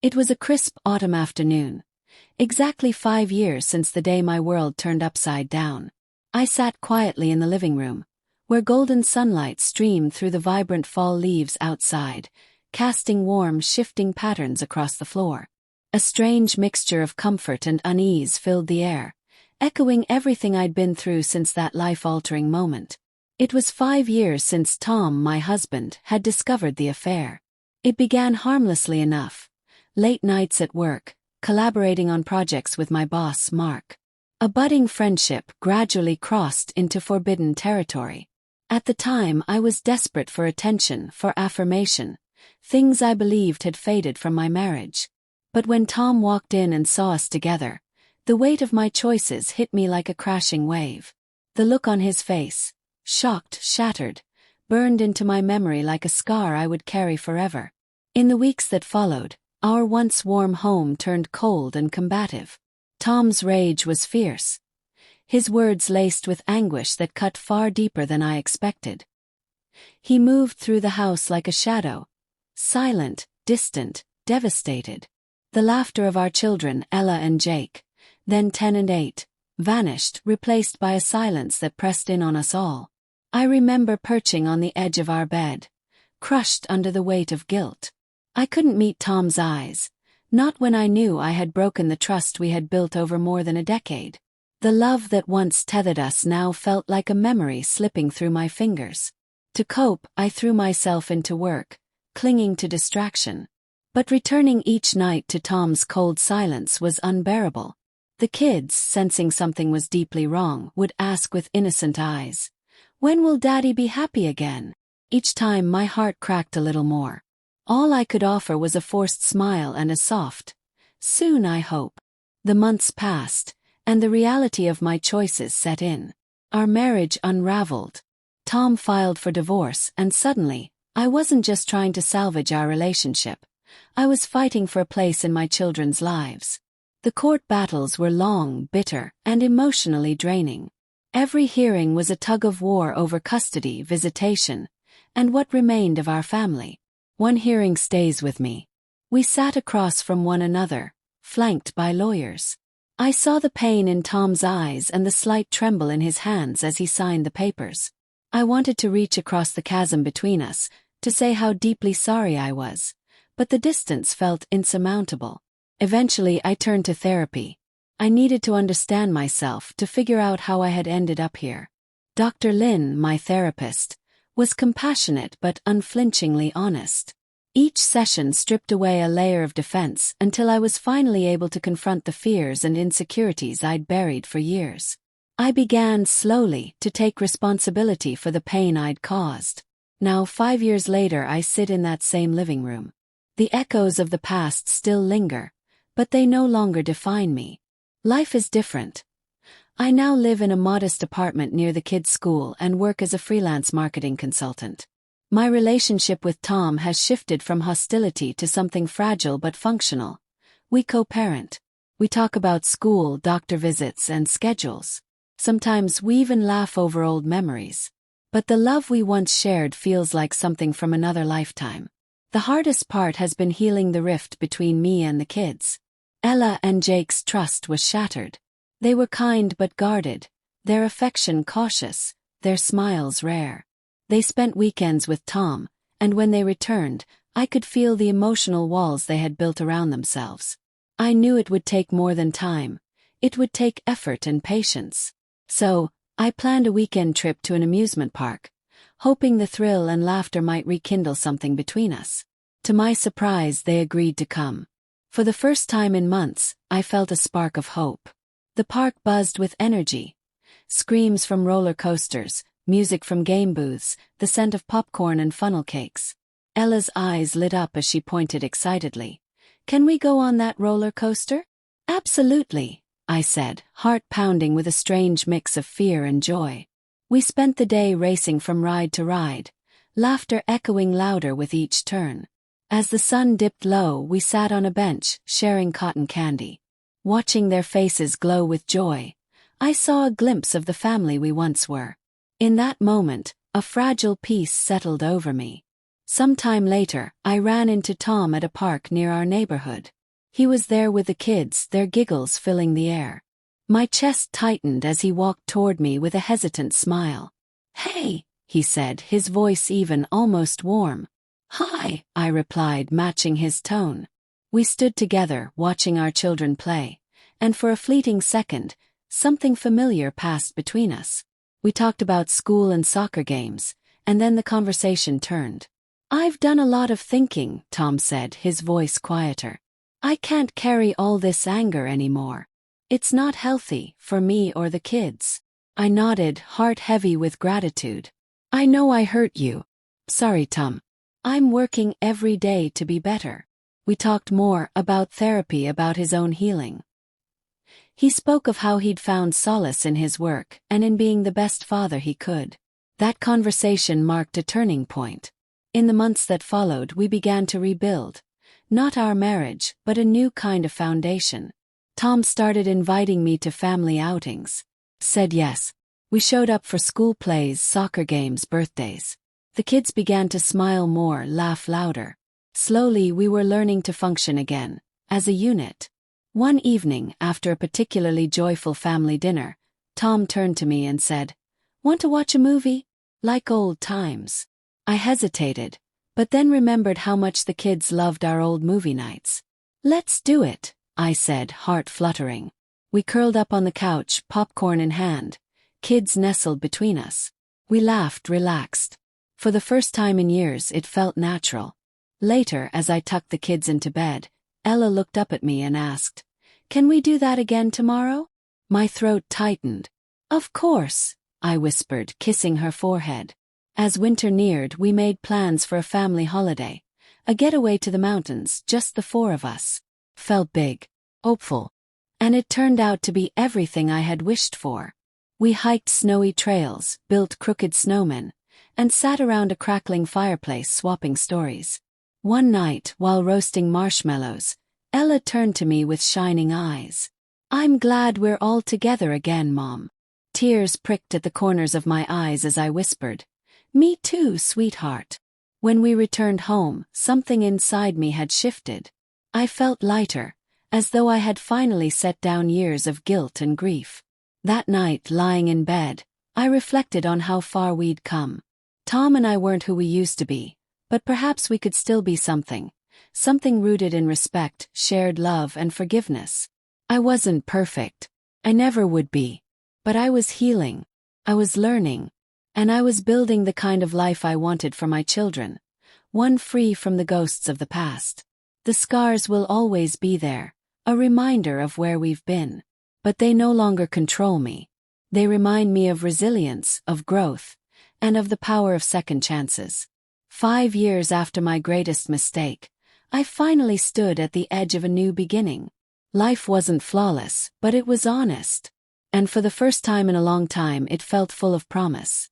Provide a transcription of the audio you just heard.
It was a crisp autumn afternoon. Exactly 5 years since the day my world turned upside down. I sat quietly in the living room, where golden sunlight streamed through the vibrant fall leaves outside, casting warm, shifting patterns across the floor. A strange mixture of comfort and unease filled the air, echoing everything I'd been through since that life-altering moment. It was 5 years since Tom, my husband, had discovered the affair. It began harmlessly enough. Late nights at work, collaborating on projects with my boss, Mark. A budding friendship gradually crossed into forbidden territory. At the time, I was desperate for attention, for affirmation, things I believed had faded from my marriage. But when Tom walked in and saw us together, the weight of my choices hit me like a crashing wave. The look on his face, shocked, shattered, burned into my memory like a scar I would carry forever. In the weeks that followed, our once warm home turned cold and combative. Tom's rage was fierce, his words laced with anguish that cut far deeper than I expected. He moved through the house like a shadow, silent, distant, devastated. The laughter of our children, Ella and Jake, then 10 and 8, vanished, replaced by a silence that pressed in on us all. I remember perching on the edge of our bed, crushed under the weight of guilt. I couldn't meet Tom's eyes, not when I knew I had broken the trust we had built over more than a decade. The love that once tethered us now felt like a memory slipping through my fingers. To cope, I threw myself into work, clinging to distraction. But returning each night to Tom's cold silence was unbearable. The kids, sensing something was deeply wrong, would ask with innocent eyes, "When will Daddy be happy again?" Each time my heart cracked a little more. All I could offer was a forced smile and a soft, "Soon, I hope." The months passed, and the reality of my choices set in. Our marriage unraveled. Tom filed for divorce, and suddenly, I wasn't just trying to salvage our relationship. I was fighting for a place in my children's lives. The court battles were long, bitter, and emotionally draining. Every hearing was a tug-of-war over custody, visitation, and what remained of our family. One hearing stays with me. We sat across from one another, flanked by lawyers. I saw the pain in Tom's eyes and the slight tremble in his hands as he signed the papers. I wanted to reach across the chasm between us, to say how deeply sorry I was, but the distance felt insurmountable. Eventually, I turned to therapy. I needed to understand myself, to figure out how I had ended up here. Dr. Lin, my therapist, was compassionate but unflinchingly honest. Each session stripped away a layer of defense until I was finally able to confront the fears and insecurities I'd buried for years. I began, slowly, to take responsibility for the pain I'd caused. Now, 5 years later, I sit in that same living room. The echoes of the past still linger, but they no longer define me. Life is different. I now live in a modest apartment near the kids' school and work as a freelance marketing consultant. My relationship with Tom has shifted from hostility to something fragile but functional. We co-parent. We talk about school, doctor visits, and schedules. Sometimes we even laugh over old memories. But the love we once shared feels like something from another lifetime. The hardest part has been healing the rift between me and the kids. Ella and Jake's trust was shattered. They were kind but guarded, their affection cautious, their smiles rare. They spent weekends with Tom, and when they returned, I could feel the emotional walls they had built around themselves. I knew it would take more than time. It would take effort and patience. So, I planned a weekend trip to an amusement park, hoping the thrill and laughter might rekindle something between us. To my surprise, they agreed to come. For the first time in months, I felt a spark of hope. The park buzzed with energy. Screams from roller coasters, music from game booths, the scent of popcorn and funnel cakes. Ella's eyes lit up as she pointed excitedly. "Can we go on that roller coaster?" "Absolutely," I said, heart pounding with a strange mix of fear and joy. We spent the day racing from ride to ride, laughter echoing louder with each turn. As the sun dipped low, we sat on a bench, sharing cotton candy. Watching their faces glow with joy, I saw a glimpse of the family we once were. In that moment, a fragile peace settled over me. Some time later, I ran into Tom at a park near our neighborhood. He was there with the kids, their giggles filling the air. My chest tightened as he walked toward me with a hesitant smile. "Hey," he said, his voice even almost warm. "Hi," I replied, matching his tone. We stood together, watching our children play, and for a fleeting second, something familiar passed between us. We talked about school and soccer games, and then the conversation turned. "I've done a lot of thinking," Tom said, his voice quieter. "I can't carry all this anger anymore. It's not healthy for me or the kids." I nodded, heart heavy with gratitude. "I know I hurt you." "Sorry, Tom. I'm working every day to be better." We talked more about therapy, about his own healing. He spoke of how he'd found solace in his work and in being the best father he could. That conversation marked a turning point. In the months that followed, we began to rebuild. Not our marriage, but a new kind of foundation. Tom started inviting me to family outings. Said yes. We showed up for school plays, soccer games, birthdays. The kids began to smile more, laugh louder. Slowly we were learning to function again, as a unit. One evening, after a particularly joyful family dinner, Tom turned to me and said, "Want to watch a movie? Like old times." I hesitated, but then remembered how much the kids loved our old movie nights. "Let's do it," I said, heart fluttering. We curled up on the couch, popcorn in hand. Kids nestled between us. We laughed, relaxed. For the first time in years, it felt natural. Later, as I tucked the kids into bed, Ella looked up at me and asked, "Can we do that again tomorrow?" My throat tightened. "Of course," I whispered, kissing her forehead. As winter neared, we made plans for a family holiday. A getaway to the mountains, just the four of us. Felt big, hopeful. And it turned out to be everything I had wished for. We hiked snowy trails, built crooked snowmen, and sat around a crackling fireplace swapping stories. One night, while roasting marshmallows, Ella turned to me with shining eyes. "I'm glad we're all together again, Mom." Tears pricked at the corners of my eyes as I whispered, "Me too, sweetheart." When we returned home, something inside me had shifted. I felt lighter, as though I had finally set down years of guilt and grief. That night, lying in bed, I reflected on how far we'd come. Tom and I weren't who we used to be, but perhaps we could still be something rooted in respect, shared love, and forgiveness. I wasn't perfect. I never would be. But I was healing. I was learning. And I was building the kind of life I wanted for my children, one free from the ghosts of the past. The scars will always be there, a reminder of where we've been. But they no longer control me. They remind me of resilience, of growth, and of the power of second chances. 5 years after my greatest mistake, I finally stood at the edge of a new beginning. Life wasn't flawless, but it was honest. And for the first time in a long time, it felt full of promise.